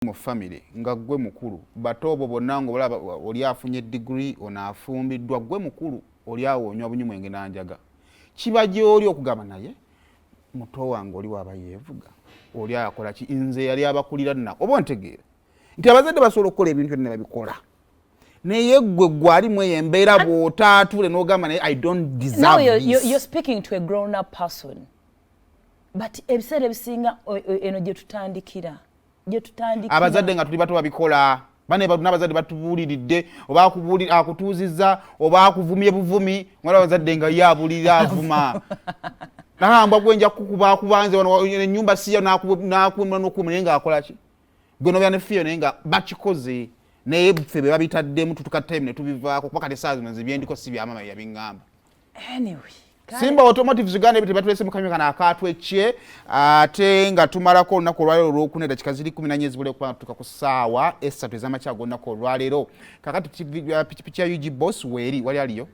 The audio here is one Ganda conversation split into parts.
mu family nga gwe mukulu batobo bonna ngo balaba oli afunye degree onafumbiddwa gwe mukulu oli awonywa bunyumwenge nanjaga kibaje oli okugamba naye muto wange oli waba yevuga oli akola ki nze yali abakulira nna obo ntegeera nti abazadde basobola okukola ebintu byonna babikola naye gwe gwali mweyembeera bw'otaatule n'ogamba naye I don't deserve this. You're speaking to a grown up person but ebiseera ebisinga eno gye tutandikira abazadde nga tuli bato babikola bane n'abazadde batubuuliridde oba akutuuzizza oba akuvumye buvumi wala abazadde nga yabulira avuma nahamba gwenja kubanze ennyumba siya n'akumula n'okumula nga akola ki gwe nobya ne fiyo naye nga bakikoze naye ffe be babitaddemu tutuka time ne tubivaako kuba kati essaazi zino zibyendiko si byamama yabiŋŋamba anyway Simba Automotive Uganda ebyo tebatulese mu kamyuka n'akaatwekye ate nga tumalako olunaku olwaleero olwokuna eddakiika ziri 14 ezibula okuba tutuuka ku ssaawa 3 ez'amakya g'olunaku olwaleero kakati pikipiki ya UG Boss weeri wali aliyo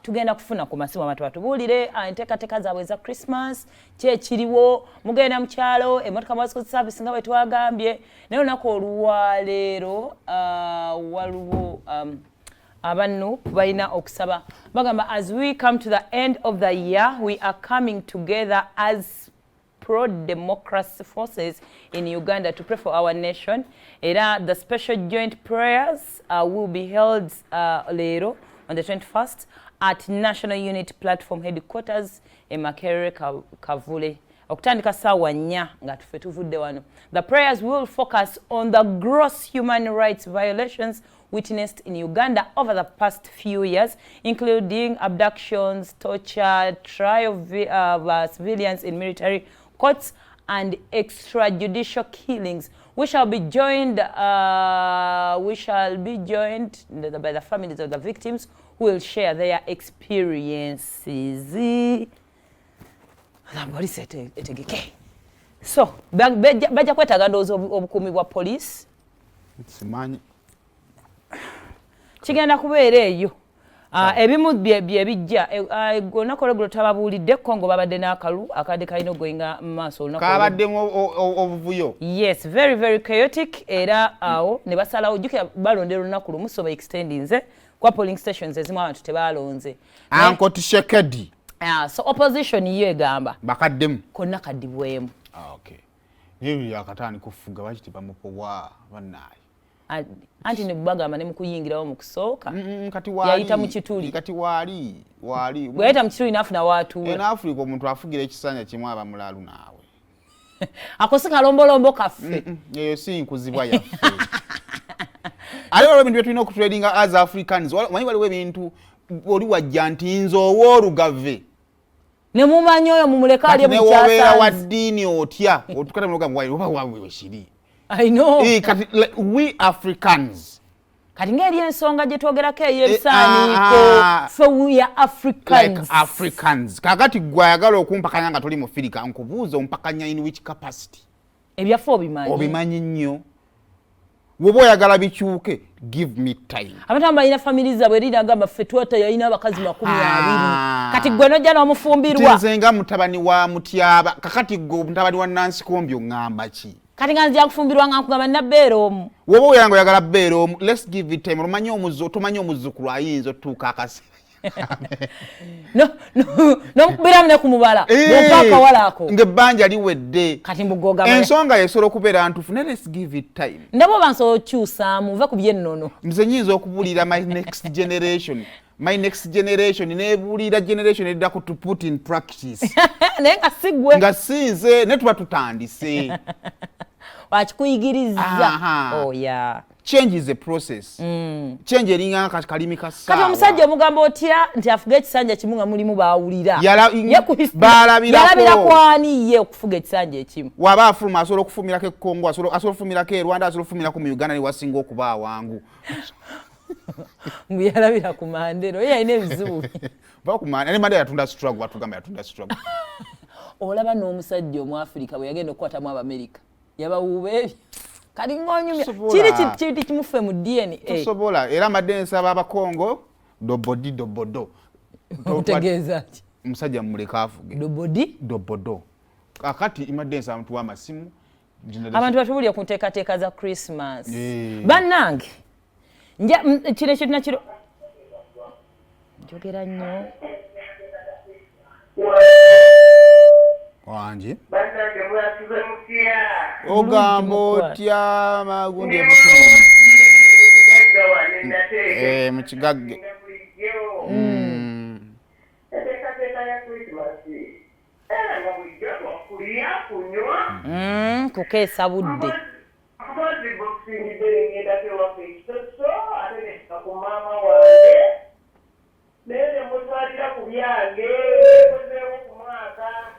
tugenda kufuna ku masimu abantu batubuulire enteekateeka zaabwe za Christmas kyekiriwo mugenda mu kyalo emmotoka mwazikoze service nga bwe twagambye naye olunaku olwaleero waliwo abannu balina okusaba bagamba as we come to the end of the year we are coming together as pro-democracy forces in Uganda to pray for our nation. The special joint prayers will be held later on the 21st at National Unit Platform Headquarters in Makerere Kavule. Okutandika ssaawa 4 nga tuffe tuvudde wano. The prayers will focus on the gross human rights violations witnessed in Uganda over the past few years, including abductions, torture, trial of civilians in military courts, and extrajudicial killings. We shall be joined by the families of the victims who will share their experiences. So, bajja kwetaaga ndowooza obukuumi bwa police. Simanyi. Kigenda kubeera eyo. Ebimu bye bijja olunaku olweggulo tababuulidde Congo babadde n'akalulu akadde kalina ogoyinga mu maaso olunaku kabaddemu obuvuyo. Yes, very very chaotic era awo ne basalawo jjukira balondera olunaku lumu so extendinze kwa polling stations ezimu abantu tebalonze. Anko Tishekedi. So opposition yo egamba bakaddemu konna kaddibwemu. Okay. Niyo yakataani kufuga bakiti bamupobwa bannaye. Anti ne bagamba ne mukuyingirawo mu kusooka kati wali yayita mu kituli kati wali bwayita mu kituli n'afuna waatuula en Africa omuntu afugira ekisanja kimu aba mulalu naawe akosi kalombolombo kaffe eyo si nkuzibwa yaffe aliwo ebintu bye tulina okutradinga as Africans manyi waliwo ebintu oli wajja nti nze owoolugave ne mumanyi oyo mumuleka ali mu kyasa ne wobeera wa ddiini otya otukata mulugamba oba wawe weshiri I know. Like, we Africans. Kati ngeri ensonga gye twogerako eyebisaaniiko. So we are Africans. Like Africans. Kakati gwe ayagala okumpakanya nga tuli mu Africa nkubuuza ompakanya in which capacity? Ebyaffe obimanyi. Obimanyi nnyo. Woba oyagala bikyuke, give me time. Abantu balina family zaabwe erina agamba ffe twata yalina abakazi 20. Kati gwe nojja n'omufumbirwa. Nze nga mutabani wa Mutyaba. Kakati gwe mutabani wa Nansi Kombi oŋŋamba ki? Kati nga nzija kufumbirwa nga nkugamba nabbeera omu. Woba oyanga oyagala bbeera omu, let's give it time. Omanyi tomanyi omuzzukulu ayinza otuuka akaseera. N'okubiramu ne ku mubala. Bw'opa akawala ako. Ng'ebbanja liwedde. Kati mbugoogamba. Ensonga yesobola okubeera ntuufu naye let's give it time. Ndaba oba nsobola okyusaamu nve ku by'ennono. Nze nnyinza okubuulira my next generation nebuulira generation eddako to put in practice. Naye nga si ggwe. Nga sinze ne tuba tutandise. Wakikuyigiriza. Oh yeah. Change is a process. Change eringa kalimi kasaawa. Kati omusajja omugamba otya nti afuga ekisanja kimu nga mulimu baawulira. Balabira kwani ye okufuga ekisanja ekimu. Waba afuluma asobola okufumirako e Congo, asobola okufumirako e Rwanda, asobola okufumirako mu Uganda ne wasinga okuba awangu. Mbuyalabira ku Mandero ye alina ebizibu. Ba ku Mandero ne Mandero yatunda struggle batugamba yatunda struggle. Olaba n'omusajja omu Africa bwe yagenda okukwatamu Abamerika yabawuuba ebyo. Kati ng'onyumya kiri kimuffe mu DNA. Tosobola era amadde nsaba Abakongo dobodo. Otegeeza ki? musajja mumuleka avuge dobodo kakati imadde nsaba muntu w'amasimu abantu batubulire ku nteekateeka za Christmas bannange kino kirina kiro njogera nnyo wange ogamba otya magundi mu kigagge kukeesa budde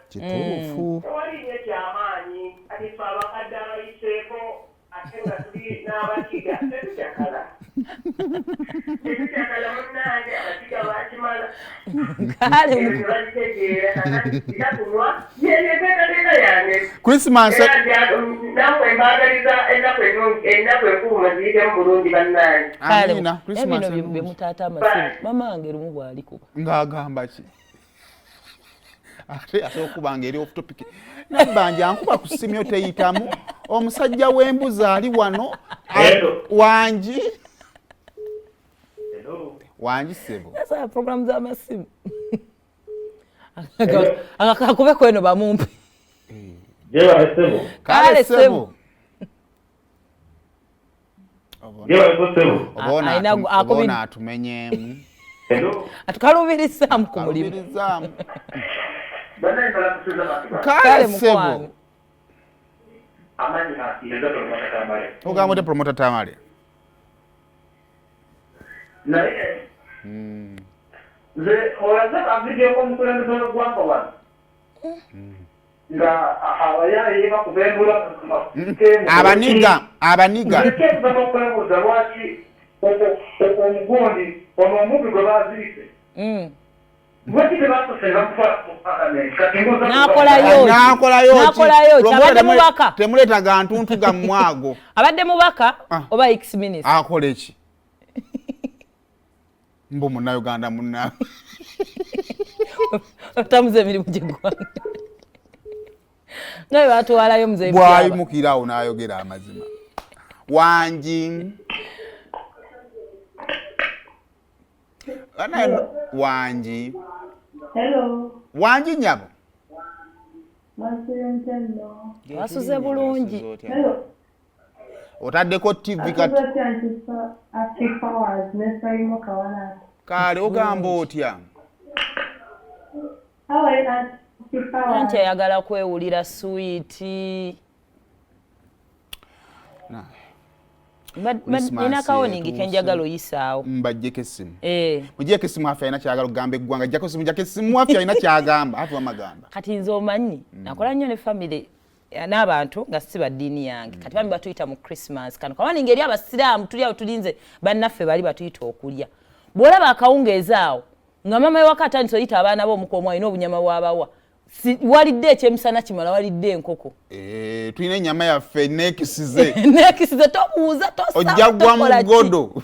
kituufu Christmas ebino bye mutaata amasimu mama wange lumu bw'alikuba ng'agamba ki ate asobola okuba ng'eri off topic nabbanja nkuba ku simyo teyitamu omusajja w'embuzi ali wano wangi sebo asa program z'amasimu akakube kweno bamumpe kale sebo obona atumenyemu atukalubirizamu ku mulimu kale sebo ogamba ote promota tamale nze olaze avidiyo omukulembeze w'eggwanga wano nga abayaaye bakubembula abaniga ekyetuza okwebuuza lwaki omugundi ono omubi gwe bazirise lwaki tebasosenga nakolayo kyabadde mubaka temuleetaga ntuntuga mu mwago abadde mubaka oba x minutes akola eki mbu munnayuganda munna otamuza emirimu gy'eggwanga nga bwe batwalayo muze bwayimukirawo n'ayogera amazima wangi wangi wangi nyabo wasuze bulungi otaddeko tv kati kale ogamba otya anti ayagala kwewulira swiiti nina kawoningi kenjagala oyisaawo mbajjeko essimu mugjeeko essimu afe alina kyagala okugamba eggwanga jjako essimu jako essimu afe alina kyagamba ati wamagamba kati nze omanyi nakola nnyo ne famire n'abantu nga si baddiini yange kati bami batuyita mu Christmas kano kawaningi eri abasiraamu tuli awo tulinze bannaffe bali batuyita okulya bw'olaba akawungeeza awo nga mama ewaka atandise oyita abaana b'omukomu alina obunyama bwabawa walidde ekyemisana kimala walidde enkoko tulina ennyama yaffe nekisize tobuuza ojja gwa mu godo